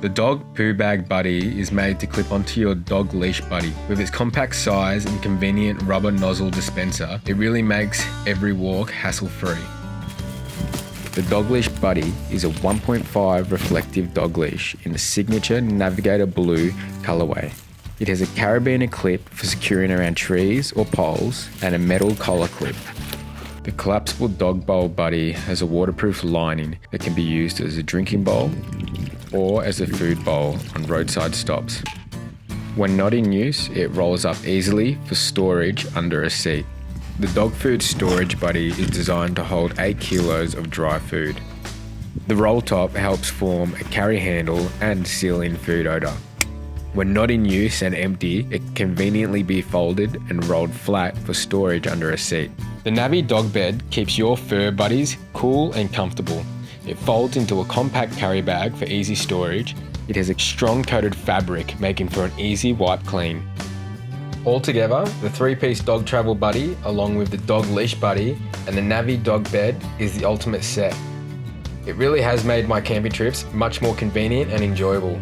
The dog poo bag buddy is made to clip onto your dog leash buddy. With its compact size and convenient rubber nozzle dispenser, it really makes every walk hassle-free. The dog leash buddy is a 1.5 reflective dog leash in the signature Navigator blue colorway. It has a carabiner clip for securing around trees or poles and a metal collar clip. The collapsible dog bowl buddy has a waterproof lining that can be used as a drinking bowl or as a food bowl on roadside stops. When not in use, it rolls up easily for storage under a seat. The dog food storage buddy is designed to hold 8 kilos of dry food. The roll top helps form a carry handle and seal in food odour. When not in use and empty, it can conveniently be folded and rolled flat for storage under a seat. The Navi dog bed keeps your fur buddies cool and comfortable. It folds into a compact carry bag for easy storage. It has a strong coated fabric, making for an easy wipe clean. Altogether, the 3-piece dog travel buddy, along with the dog leash buddy and the Navi dog bed, is the ultimate set. It really has made my camping trips much more convenient and enjoyable.